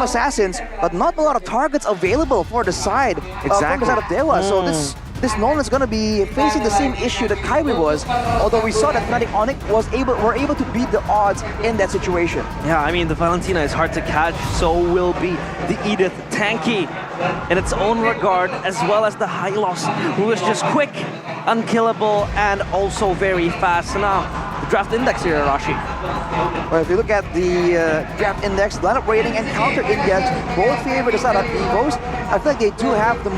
assassins, but not a lot of targets available for the side, from the side of DEWA. So this Nolan is going to be facing the same issue that Kyrie was, although we saw that Fnatic Onyx were able to beat the odds in that situation. Yeah, I mean, the Valentina is hard to catch, so will be the Edith tanky in its own regard, as well as the Hylos, who is just quick, unkillable, and also very fast. So now, the draft index here, Arashi. Well, if you look at the draft index, lineup rating, and counter index, both favor the side of EVOS. I feel like they do have the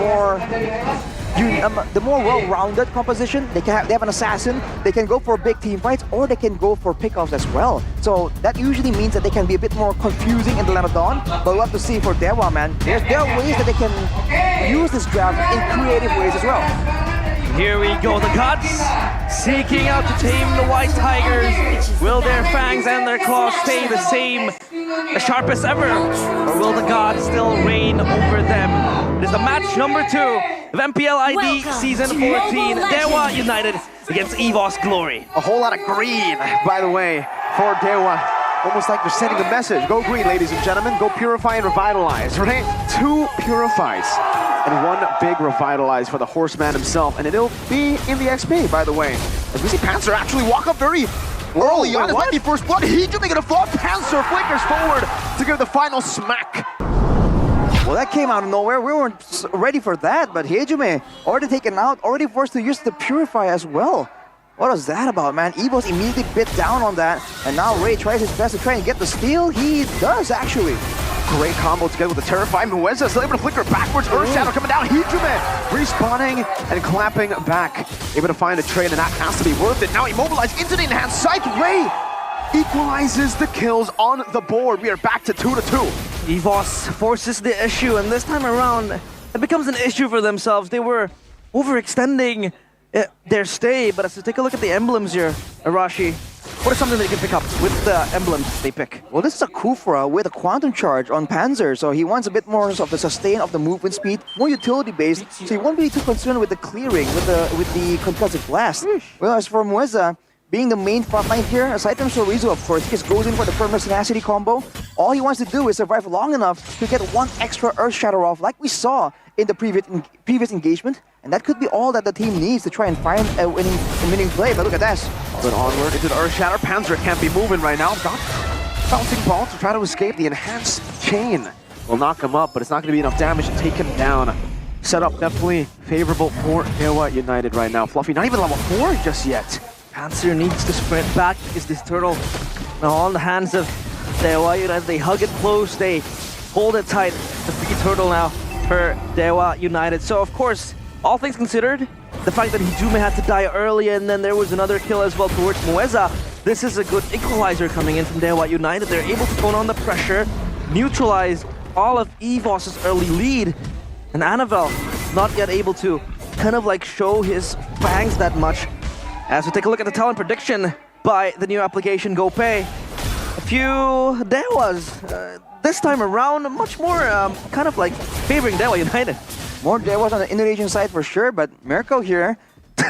more well-rounded composition. They have an assassin, they can go for big team fights, or they can go for pickoffs as well. So that usually means that they can be a bit more confusing in the Land of Dawn, but we'll have to see for DEWA, man. There are ways that they can use this draft in creative ways as well. Here we go, the gods seeking out to tame the White Tigers. Will their fangs and their claws stay the same, as sharp as ever, or will the gods still reign over them? It is the match number 2 of MPL ID Season 14, DEWA United against EVOS Glory. A whole lot of green, by the way, for DEWA. Almost like they're sending a message. Go green, ladies and gentlemen. Go purify and revitalize, right? 2 purifies and 1 big revitalize for the horseman himself. And it'll be in the XP, by the way. As we see Panzer actually walk up very early on. It might be first blood. Hejume gonna fall. Panzer flickers forward to give the final smack. Well, that came out of nowhere. We weren't ready for that, but Hejume already taken out, already forced to use the Purify as well. What was that about, man? EVOS immediately bit down on that, and now Ray tries his best to try and get the steal. He does, actually. Great combo together with the Terrified Mueza, still able to flicker backwards. Earth Shadow coming down. Hejume respawning and clapping back. Able to find a trade, and that has to be worth it. Now immobilized into the enhanced sight. Ray equalizes the kills on the board. We are back to 2-2. EVOS forces the issue, and this time around, it becomes an issue for themselves. They were overextending their stay, but as we take a look at the emblems here, Arashi, what is something they can pick up with the emblems they pick? Well, this is a Kufra with a Quantum Charge on Panzer, so he wants a bit more of the sustain of the movement speed, more utility-based, so he won't be too concerned with the clearing, with the concussive blast. Well, as for Mueza, being the main frontline here, aside from Sorizo, of course, he just goes in for the permanent tenacity combo. All he wants to do is survive long enough to get 1 extra Earth Shatter off, like we saw in the previous engagement, and that could be all that the team needs to try and find a winning play. But look at this. But onward into the Earth Shatter. Panzer can't be moving right now. Got bouncing ball to try to escape. The enhanced chain will knock him up, but it's not going to be enough damage to take him down. Setup definitely favorable for DEWA United right now. Fluffy, not even level 4 just yet. Panzer needs to sprint back because this turtle now on the hands of DEWA United. They hug it close, they hold it tight. The free turtle now for DEWA United. So of course, all things considered, the fact that Hejume had to die early and then there was another kill as well towards Mueza, this is a good equalizer coming in from DEWA United. They're able to tone on the pressure, neutralize all of EVOS' early lead, and Annabelle not yet able to kind of like show his fangs that much. As we take a look at the talent prediction by the new application GoPay, a few DEWAs this time around, much more kind of like favoring DEWA United. More DEWAs on the Indonesian side for sure, but Mirko here,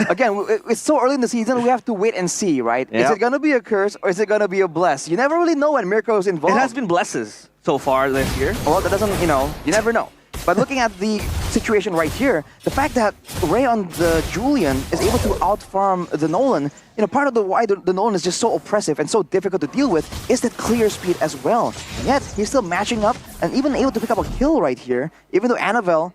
again, it's so early in the season, we have to wait and see, right? Yep. Is it going to be a curse or is it going to be a bless? You never really know when Mirko is involved. It has been blesses so far this year. Well, that doesn't, you never know. But looking at the situation right here, the fact that Ray on the Julian is able to outfarm the Nolan, part of the why the Nolan is just so oppressive and so difficult to deal with is that clear speed as well. And yet, he's still matching up and even able to pick up a kill right here, even though Annabelle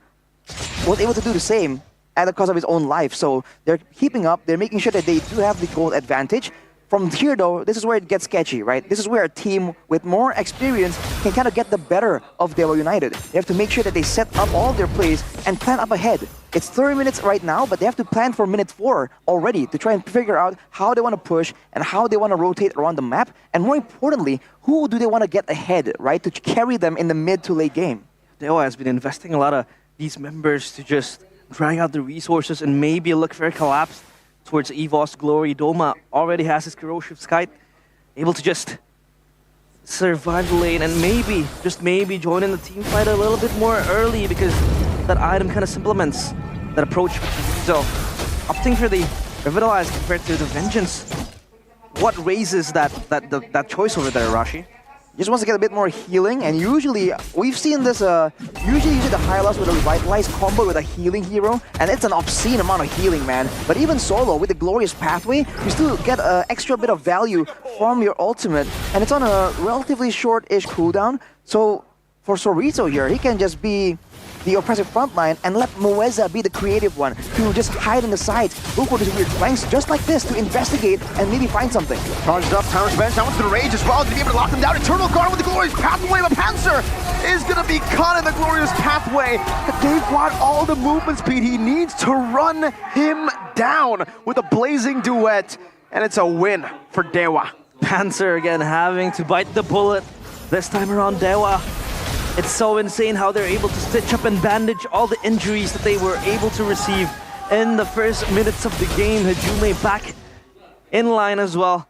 was able to do the same at the cost of his own life. So they're keeping up, they're making sure that they do have the goal advantage. From here though, this is where it gets sketchy, right? This is where a team with more experience can kind of get the better of DEWA United. They have to make sure that they set up all of their plays and plan up ahead. It's 30 minutes right now, but they have to plan for minute 4 already to try and figure out how they want to push and how they want to rotate around the map. And more importantly, who do they want to get ahead, right? To carry them in the mid to late game. DEWA has been investing a lot of these members to just drag out the resources and maybe look for a collapse towards EVOS Glory. Doma already has his corrosive Skype, able to just survive the lane and maybe, just maybe, join in the team fight a little bit more early because that item kind of supplements that approach. So, opting for the Revitalize compared to the Vengeance, what raises that choice over there, Rashi? Just wants to get a bit more healing, and usually we've seen this. Usually the Hylos with a revitalized combo with a healing hero, and it's an obscene amount of healing, man. But even solo with the glorious pathway, you still get an extra bit of value from your ultimate, and it's on a relatively short-ish cooldown. So for Sorizo here, he can just be the oppressive frontline and let Moeza be the creative one to just hide in the sides, go for these weird flanks just like this to investigate and maybe find something. Charged up, Towers Bench, now into the Rage as well, to be able to lock them down. Eternal Guard with the Glorious Pathway, but Panzer is gonna be caught in the Glorious Pathway. They've brought all the movement speed he needs to run him down with a blazing duet, and it's a win for DEWA. Panzer again having to bite the bullet. This time around, DEWA. It's so insane how they're able to stitch up and bandage all the injuries that they were able to receive in the first minutes of the game. Hajume back in line as well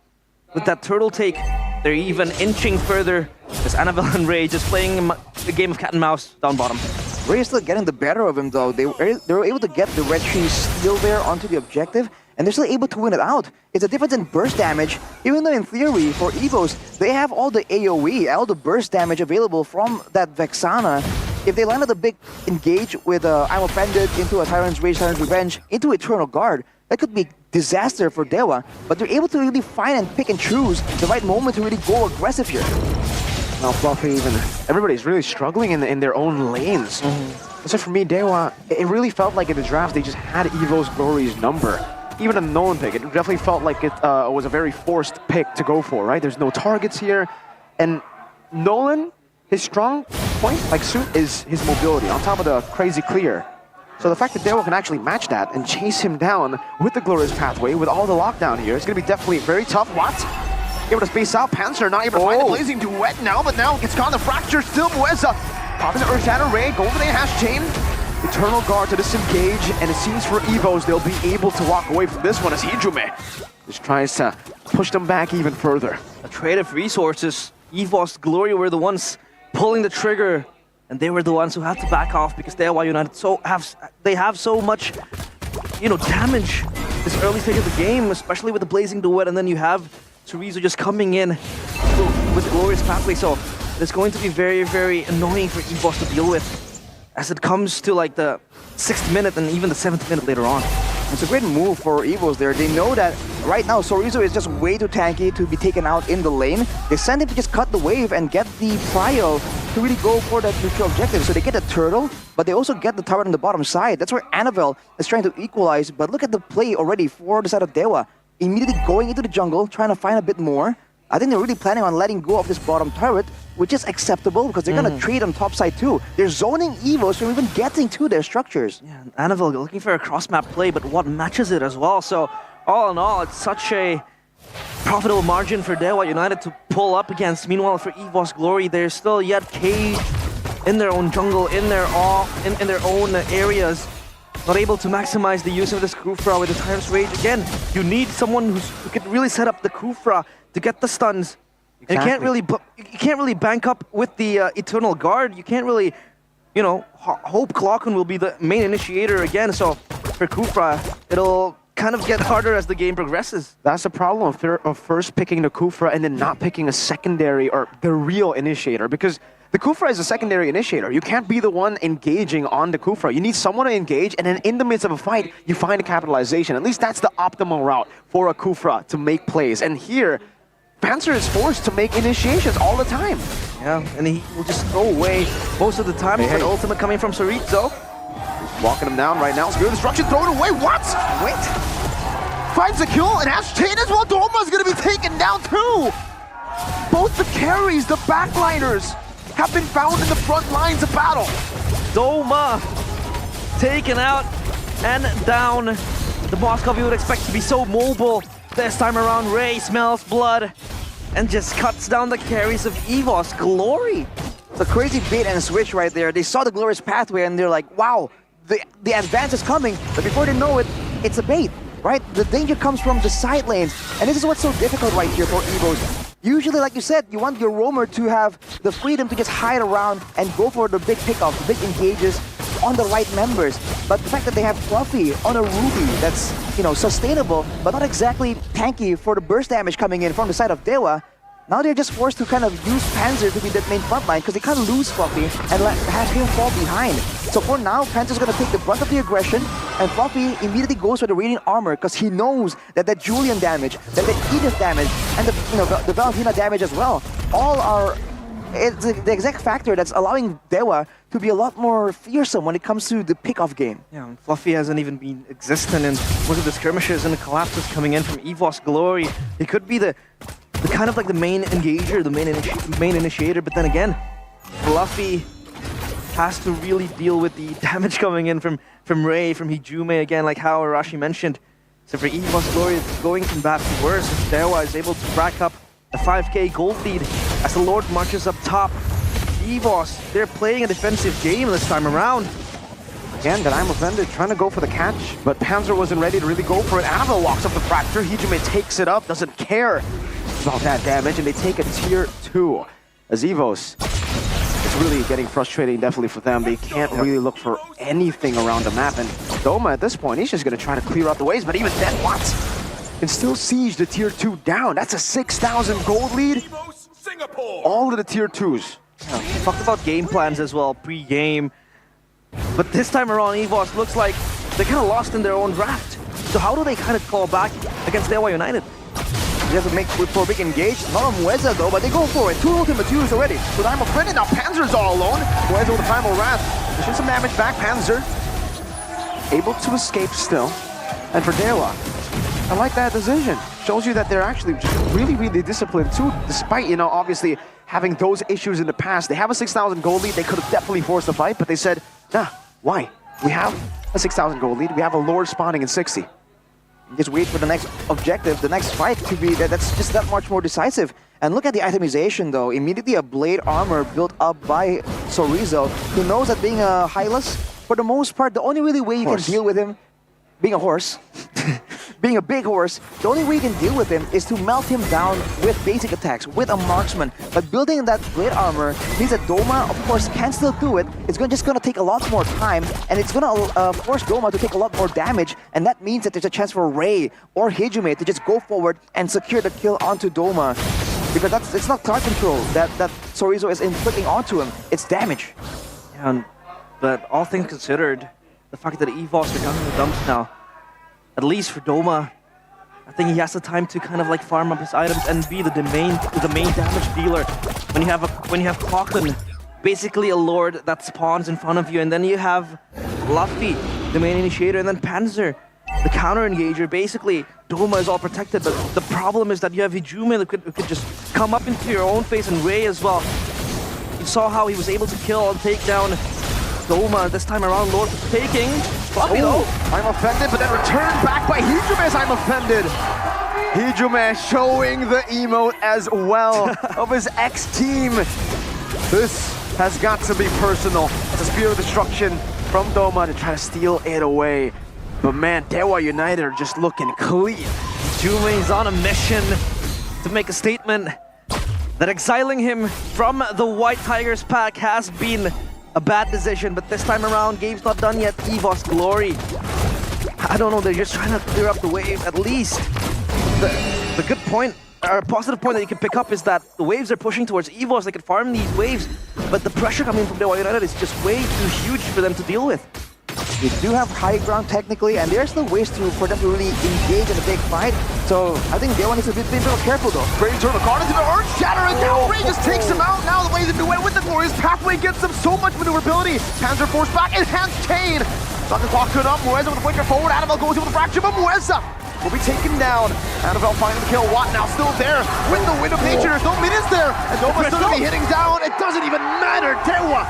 with that turtle take. They're even inching further as Annabelle and Ray just playing a game of cat and mouse down bottom. Ray is still getting the better of him though. They were able to get the red tree steal there onto the objective, and they're still able to win it out. It's a difference in burst damage, even though in theory for EVOS, they have all the AoE, all the burst damage available from that Vexana. If they land at a big engage with I'm Offended into a Tyrant's Rage, Tyrant's Revenge, into Eternal Guard, that could be disaster for DEWA, but they're able to really find and pick and choose the right moment to really go aggressive here. Now Fluffy, even everybody's really struggling in their own lanes. So for me, DEWA, it really felt like in the draft they just had EVO's Glory's number. Even a Nolan pick, it definitely felt like it was a very forced pick to go for, right? There's no targets here. And Nolan, his strong point, like suit, is his mobility on top of the crazy clear. So the fact that DEWA can actually match that and chase him down with the Glorious Pathway, with all the lockdown here, it's going to be definitely very tough. What? Able to space out, Panzer not able to find the blazing duet now, but now gets caught in the fracture, still Moeza. Popping the Earth Shadow Ray, going for the hash chain. Eternal Guard to disengage, and it seems for EVOS they'll be able to walk away from this one as Hijume just tries to push them back even further. A trade of resources. EVOS Glory were the ones pulling the trigger, and they were the ones who had to back off because DEWA United have so much, damage this early stage of the game, especially with the blazing duet, and then you have Chorizo just coming in with the Glorious Pathway. So it's going to be very, very annoying for EVOS to deal with as it comes to like the 6th minute and even the 7th minute later on. It's a great move for EVOS there. They know that right now Chorizo is just way too tanky to be taken out in the lane. They send him to just cut the wave and get the prio to really go for that neutral objective. So they get the turtle, but they also get the turret on the bottom side. That's where Annabelle is trying to equalize, but look at the play already for the side of DEWA. Immediately going into the jungle, trying to find a bit more. I think they're really planning on letting go of this bottom turret, which is acceptable because they're going to trade on top side too. They're zoning EVOS from even getting to their structures. Yeah, Annabelle looking for a cross-map play, but what matches it as well. So all in all, it's such a profitable margin for DEWA United to pull up against. Meanwhile, for EVOS Glory, they're still yet caged in their own jungle, in their own areas. Not able to maximize the use of this Kufra with the Tyrant's Rage. Again, you need someone who can really set up the Kufra to get the stuns. Exactly. And you can't really bank up with the Eternal Guard. You can't really, hope Clockun will be the main initiator again. So for Kufra, it'll kind of get harder as the game progresses. That's the problem of first picking the Kufra and then not picking a secondary or the real initiator, because the Kufra is a secondary initiator. You can't be the one engaging on the Kufra. You need someone to engage, and then in the midst of a fight, you find a capitalization. At least that's the optimal route for a Kufra to make plays. And here, Panzer is forced to make initiations all the time. Yeah, and he will just throw away most of the time. Hey. An ultimate coming from Chorizo. Walking him down right now. Spirit Destruction, throw it away. What? Wait. Finds a kill, and Ash Chain as well. Doma's going to be taken down too. Both the carries, the backliners, have been found in the front lines of battle. Doma taken out and down. The Moscow you would expect to be so mobile. This time around, Ray smells blood and just cuts down the carries of EVOS Glory. It's a crazy bait and switch right there. They saw the Glorious Pathway and they're like, wow, the advance is coming. But before they know it, it's a bait, right? The danger comes from the side lanes. And this is what's so difficult right here for EVOS. Usually, like you said, you want your roamer to have the freedom to just hide around and go for the big pickoffs, the big engages on the right members. But the fact that they have Fluffy on a Ruby that's, sustainable, but not exactly tanky for the burst damage coming in from the side of DEWA, Now they're just forced to kind of use Panzer to be that main front line because they can't lose Fluffy and have him fall behind. So for now, Panzer's going to take the brunt of the aggression, and Fluffy immediately goes for the Radiant Armor because he knows that that Julian damage, that the Edith damage, and the Valentina damage as well, all are it's the exact factor that's allowing DEWA to be a lot more fearsome when it comes to the pick-off game. Yeah, and Fluffy hasn't even been existent in most of the skirmishes and the collapses coming in from EVOS Glory. He could be the kind of like the main engager, the main initiator, but then again, Fluffy has to really deal with the damage coming in from Ray, from Hijume again, like how Arashi mentioned. So for EVOS Glory, it's going from bad to worse. DEWA is able to rack up a 5k gold lead as the Lord marches up top. EVOS, they're playing a defensive game this time around. Again, that I'm offended, trying to go for the catch, but Panzer wasn't ready to really go for it. Ava walks up the fracture, Hijume takes it up, doesn't care about that damage, and they take a tier 2. As EVOS, it's really getting frustrating definitely for them. They can't really look for anything around the map, and Doma at this point, he's just going to try to clear out the waves, but even then, what? Can still siege the tier 2 down. That's a 6,000 gold lead. All of the tier 2s. Yeah, we talked about game plans as well, pre-game. But this time around, EVOS looks like they're kind of lost in their own draft. So how do they kind of claw back against DEWA United? They have to make for a big engage. Not on Mueza though, but they go for it. 2 ultimate use already. So I'm offended. Now Panzer's all alone. Mueza with the Primal Wrath. Pushing some damage back. Panzer able to escape still. And for DEWA, I like that decision. Shows you that they're actually just really, really disciplined too, despite, you know, obviously having those issues in the past. They have a 6,000 gold lead. They could have definitely forced the fight, but they said, nah, why? We have a 6,000 gold lead. We have a Lord spawning in 60. Just wait for the next objective, the next fight to be that's just that much more decisive. And look at the itemization though. Immediately a blade armor built up by Sorizo, who knows that being a Hylas, for the most part, the only really way you can deal with him, being a horse, being a big horse, the only way you can deal with him is to melt him down with basic attacks, with a marksman. But building that blade armor means that Doma, of course, can still do it. It's just going to take a lot more time, and it's going to force Doma to take a lot more damage, and that means that there's a chance for Ray or Hijume to just go forward and secure the kill onto Doma. Because it's not card control that Sorizo is inflicting onto him, it's damage. Yeah, but all things considered, the fact that EVOS are down in the dumps now, at least for Doma, I think he has the time to kind of like farm up his items and be the main damage dealer. When you have Clockton, basically a Lord that spawns in front of you, and then you have Luffy, the main initiator, and then Panzer, the counter engager. Basically, Doma is all protected, but the problem is that you have Hijume that could just come up into your own face, and Ray as well. You saw how he was able to kill and take down Doma this time around. Lord taking Fluffy though. I'm offended, but then returned back by Hijume as I'm offended. Hijume showing the emote as well of his ex-team. This has got to be personal. It's a Spear of Destruction from Doma to try to steal it away. But man, DEWA United are just looking clean. Hijume is on a mission to make a statement that exiling him from the White Tigers pack has been a bad decision, but this time around, game's not done yet. EVOS Glory, I don't know, they're just trying to clear up the wave. At least the good point, or positive point that you can pick up is that the waves are pushing towards EVOS. They can farm these waves, but the pressure coming from DEWA United is just way too huge for them to deal with. They do have high ground technically, and there's still ways for them to really engage in a big fight. So I think DEWA needs to be a bit careful though. Great turn of card into the Earth Shatter, and now Ray just takes him out. Now the waves into it with the Glorious Pathway gets them so much maneuverability. Panzer forced back, enhanced chain. Thunder Clock stood up, Mueza with a flicker forward. Annabelle goes in with a fracture, but Mueza will be taken down. Annabelle finding the kill. Watt now still there with the Wind of Nature. There's no minutes there. And Doma's still going to be hitting down. It doesn't even matter. DEWA